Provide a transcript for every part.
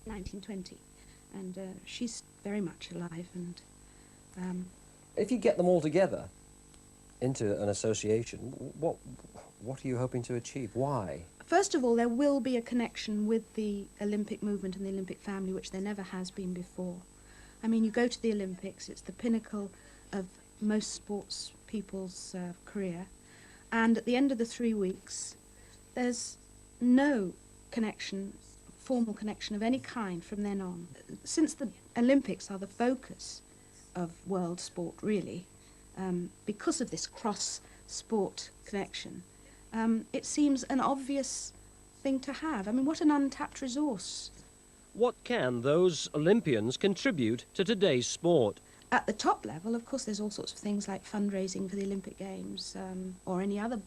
1920, and she's very much alive. And if you get them all together into an association, what are you hoping to achieve? Why? First of all, there will be a connection with the Olympic movement and the Olympic family, which there never has been before. I mean, you go to the Olympics, it's the pinnacle of most sports people's career, and at the end of the 3 weeks, there's no connection, formal connection of any kind from then on. Since the Olympics are the focus of world sport, really, because of this cross-sport connection, it seems an obvious thing to have. I mean, what an untapped resource. What can those Olympians contribute to today's sport? At the top level, of course, there's all sorts of things like fundraising for the Olympic Games or any other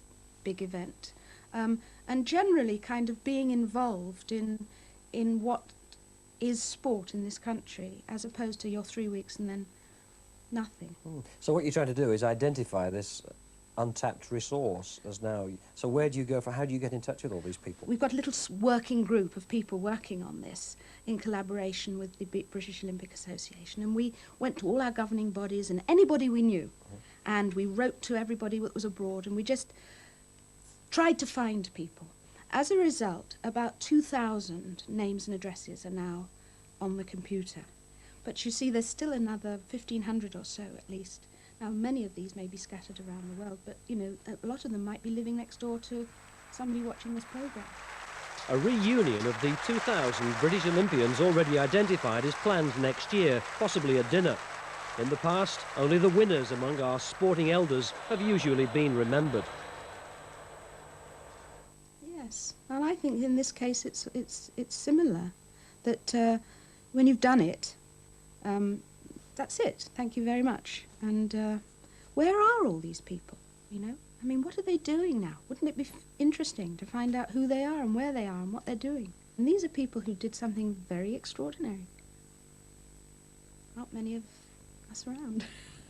big event. And generally kind of being involved in what is sport in this country, as opposed to your 3 weeks and then nothing. So what you're trying to do is identify this untapped resource as now. So where do you go how do you get in touch with all these people? We've got a little working group of people working on this in collaboration with the British Olympic Association, and we went to all our governing bodies and anybody we knew, and we wrote to everybody that was abroad, and we just tried to find people. As a result, about 2,000 names and addresses are now on the computer. But you see, there's still another 1,500 or so at least. Now, many of these may be scattered around the world, but, you know, a lot of them might be living next door to somebody watching this programme. A reunion of the 2,000 British Olympians already identified is planned next year, possibly at dinner. In the past, only the winners among our sporting elders have usually been remembered. Yes, and I think in this case it's similar, that when you've done it, that's it, thank you very much. And where are all these people, you know? I mean, what are they doing now? Wouldn't it be interesting to find out who they are and where they are and what they're doing? And these are people who did something very extraordinary. Not many of us around.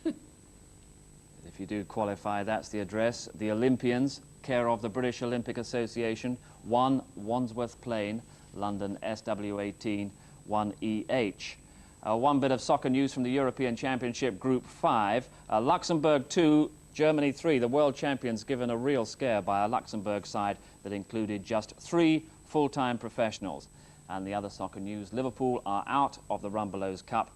If you do qualify, that's the address. The Olympians, care of the British Olympic Association, 1 Wandsworth Plain, London SW18 1EH. One bit of soccer news from the European Championship Group 5. Luxembourg 2, Germany 3. The world champions given a real scare by a Luxembourg side that included just 3 full-time professionals. And the other soccer news, Liverpool are out of the Rumbelows Cup,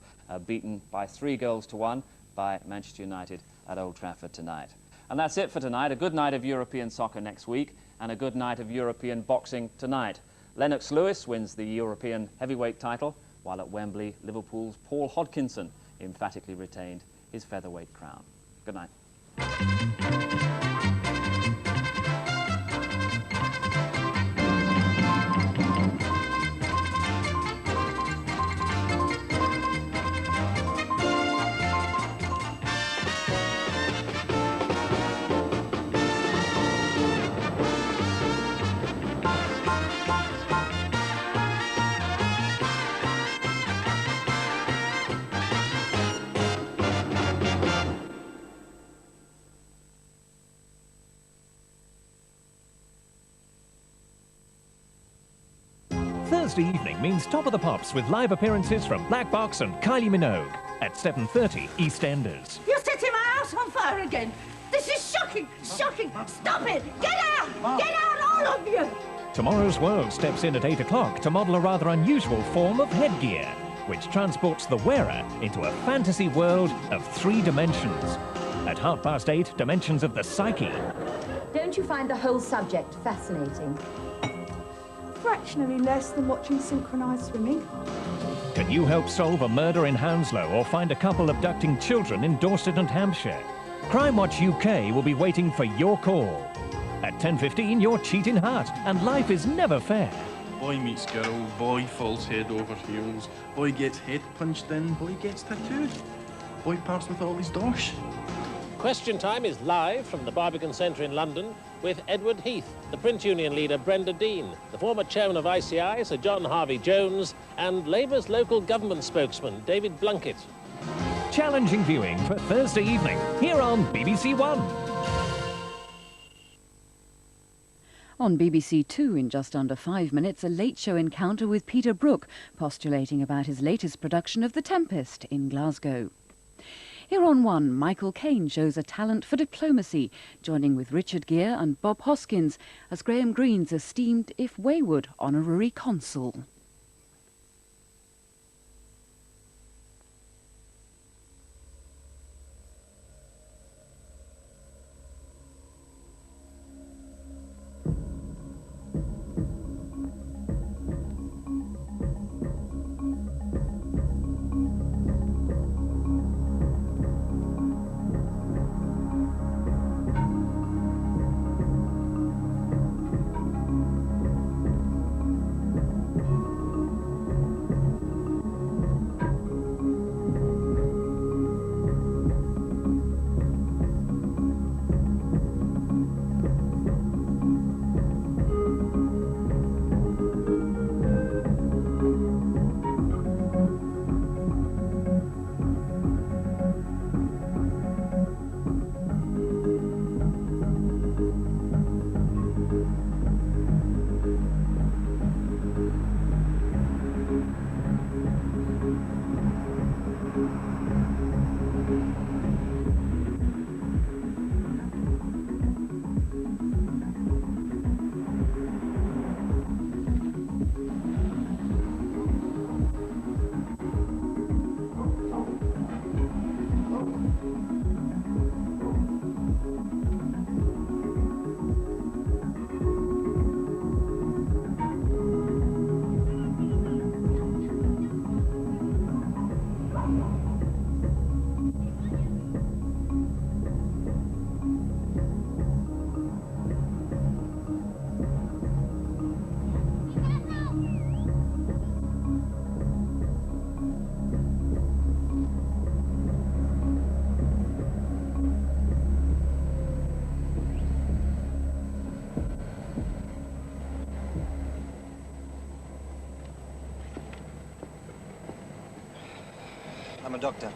beaten by 3-1 by Manchester United at Old Trafford tonight. And that's it for tonight. A good night of European soccer next week and a good night of European boxing tonight. Lennox Lewis wins the European heavyweight title, while at Wembley, Liverpool's Paul Hodkinson emphatically retained his featherweight crown. Good night. Thursday evening means Top of the Pops with live appearances from Black Box and Kylie Minogue at 7:30 EastEnders. You're setting my house on fire again. This is shocking, shocking. Stop it. Get out. Get out, all of you. Tomorrow's World steps in at 8 o'clock to model a rather unusual form of headgear, which transports the wearer into a fantasy world of 3 dimensions. At 8:30, Dimensions of the Psyche. Don't you find the whole subject fascinating? Fractionally less than watching synchronised swimming. Can you help solve a murder in Hounslow or find a couple abducting children in Dorset and Hampshire? Crime Watch UK will be waiting for your call. At 10:15, you're cheating hard, and life is never fair. Boy meets girl, boy falls head over heels, boy gets head punched in, boy gets tattooed, boy parts with all his dosh. Question Time is live from the Barbican Centre in London with Edward Heath, the print union leader Brenda Dean, the former chairman of ICI, Sir John Harvey-Jones, and Labour's local government spokesman, David Blunkett. Challenging viewing for Thursday evening, here on BBC One. On BBC2, in just under 5 minutes, a late show encounter with Peter Brook, postulating about his latest production of The Tempest in Glasgow. Here on One, Michael Caine shows a talent for diplomacy, joining with Richard Gere and Bob Hoskins as Graham Greene's esteemed, if wayward, Honorary Consul. I'm a doctor.